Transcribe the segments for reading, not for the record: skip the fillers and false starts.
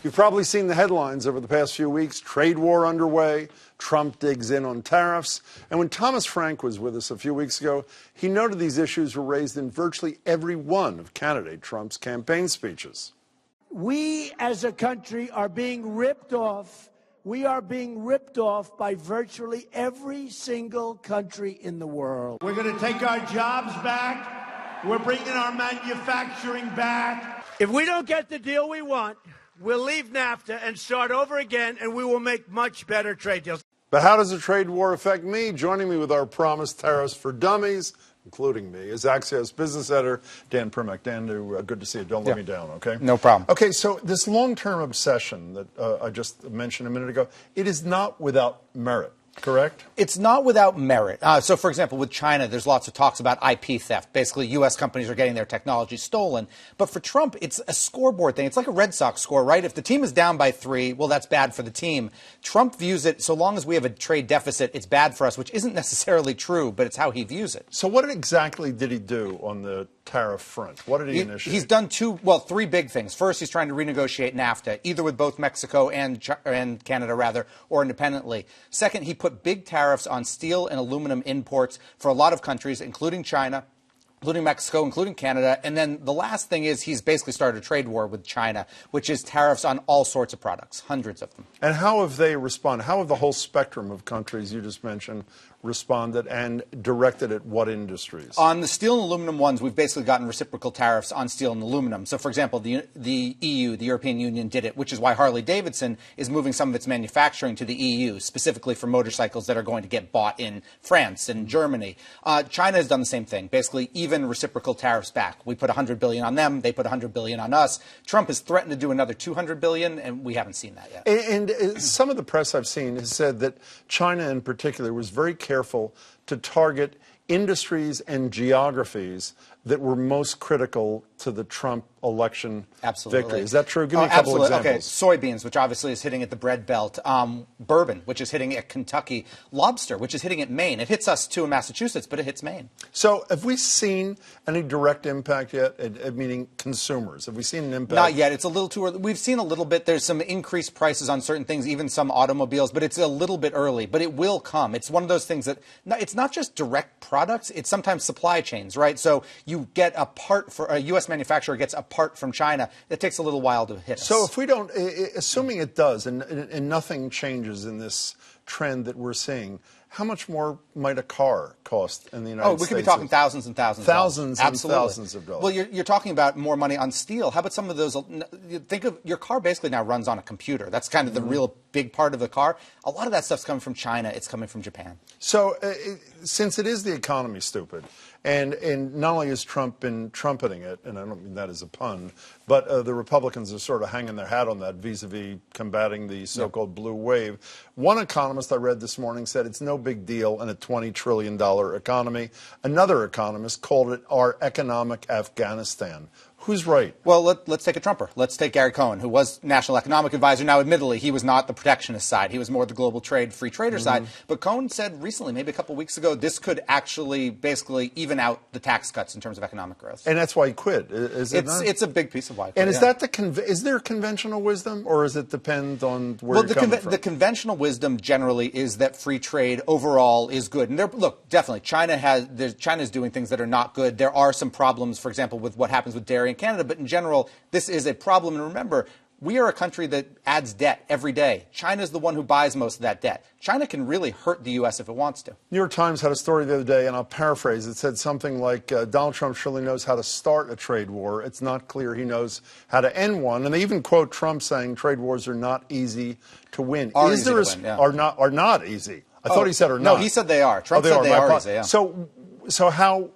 You've probably seen the headlines over the past few weeks. Trade war underway. Trump digs in on tariffs. And when Thomas Frank was with us a few weeks ago, he noted these issues were raised in virtually every one of candidate Trump's campaign speeches. We as a country are being ripped off. We are being ripped off by virtually every single country in the world. We're going to take our jobs back. We're bringing our manufacturing back. If we don't get the deal we want, we'll leave NAFTA and start over again, and we will make much better trade deals. But how does a trade war affect me? Joining me with our promised tariffs for dummies, including me, is Axios business editor Dan Primack. Dan, good to see you. Don't let me down, okay? No problem. Okay, so this long-term obsession that I just mentioned a minute ago, it is not without merit, correct? It's not without merit. So, for example, with China, there's lots of talks about IP theft. Basically, U.S. companies are getting their technology stolen. But for Trump, it's a scoreboard thing. It's like a Red Sox score, right? If the team is down by 3, well, that's bad for the team. Trump views it, so long as we have a trade deficit, it's bad for us, which isn't necessarily true, but it's how he views it. So what exactly did he do on the tariff front? What did he initiate? He's done 3 big things. First, he's trying to renegotiate NAFTA, either with both Mexico and Canada, or independently. Second, he put big tariffs on steel and aluminum imports for a lot of countries, including China, including Mexico, including Canada. And then the last thing is he's basically started a trade war with China, which is tariffs on all sorts of products, hundreds of them. And how have they responded? How have the whole spectrum of countries you just mentioned responded and directed at what industries? On the steel and aluminum ones, we've basically gotten reciprocal tariffs on steel and aluminum. So, for example, the EU, the European Union, did it, which is why Harley-Davidson is moving some of its manufacturing to the EU, specifically for motorcycles that are going to get bought in France and Germany. China has done the same thing, basically even reciprocal tariffs back. We put $100 billion on them, they put $100 billion on us. Trump has threatened to do another $200 billion, and we haven't seen that yet. And some of the press I've seen has said that China in particular was very careful to target industries and geographies that were most critical to the Trump election victory. Is that true? Give me a couple examples. Okay, soybeans, which obviously is hitting at the bread belt. Bourbon, which is hitting at Kentucky. Lobster, which is hitting at Maine. It hits us too in Massachusetts, but it hits Maine. So have we seen any direct impact yet, meaning consumers? Have we seen an impact? Not yet. It's a little too early. We've seen a little bit. There's some increased prices on certain things, even some automobiles, but it's a little bit early. But it will come. It's one of those things that it's not just direct products. It's sometimes supply chains, right? So you get a part for a U.S. manufacturer gets a part from China. It takes a little while to hit us. So if we don't, assuming it does, and nothing changes in this trend that we're seeing, how much more might a car cost in the United States? Oh, we could be talking thousands and thousands. Thousands and Absolutely. thousands of dollars. Well, you're talking about more money on steel. How about some of those? Think of your car basically now runs on a computer. That's kind of the real big part of the car. A lot of that stuff's coming from China. It's coming from Japan. So since it is the economy, stupid, and not only has Trump been trumpeting it, and I don't mean that as a pun, but the Republicans are sort of hanging their hat on that vis-a-vis combating the so-called blue wave. One economist I read this morning said it's no big deal in a $20 trillion economy. Another economist called it our economic Afghanistan. Who's right? Well, let's take a Trumper. Let's take Gary Cohn, who was National Economic Advisor. Now, admittedly, he was not the protectionist side. He was more the global trade, free trader side. But Cohn said recently, maybe a couple of weeks ago, this could actually basically even out the tax cuts in terms of economic growth. And that's why he quit, is it not? It's a big piece of why he quit. And is that is there conventional wisdom, or does it depend on where you're coming from? The conventional wisdom generally is that free trade overall is good. And look, definitely, China's doing things that are not good. There are some problems, for example, with what happens with dairy in Canada. But in general, this is a problem. And remember, we are a country that adds debt every day. China's the one who buys most of that debt. China can really hurt the U.S. if it wants to. New York Times had a story the other day, and I'll paraphrase. It said something like, Donald Trump surely knows how to start a trade war. It's not clear he knows how to end one. And they even quote Trump saying trade wars are not easy to win. Are not easy. I thought he said are not. No, he said they are. Trump said they are easy, yeah. So how...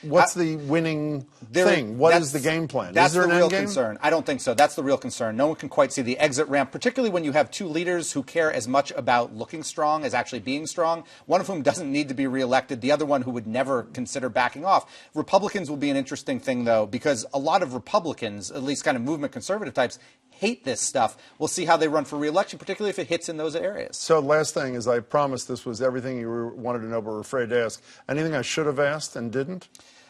What's the winning thing? What is the game plan? That's is there the an real end game? concern. I don't think so. That's the real concern. No one can quite see the exit ramp, particularly when you have two leaders who care as much about looking strong as actually being strong, one of whom doesn't need to be reelected, the other one who would never consider backing off. Republicans will be an interesting thing, though, because a lot of Republicans, at least kind of movement conservative types, hate this stuff. We'll see how they run for reelection, particularly if it hits in those areas. So last thing is, I promised this was everything you wanted to know but were afraid to ask. Anything I should have asked and didn't?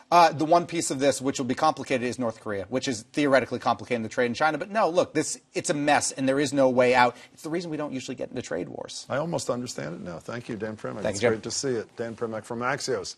The one piece of this which will be complicated is North Korea, which is theoretically complicating the trade in China. But no, look, it's a mess, and there is no way out. It's the reason we don't usually get into trade wars. I almost understand it now. Thank you, Dan Primack. Thank It's you, Jim. great to see it. Dan Primack from Axios.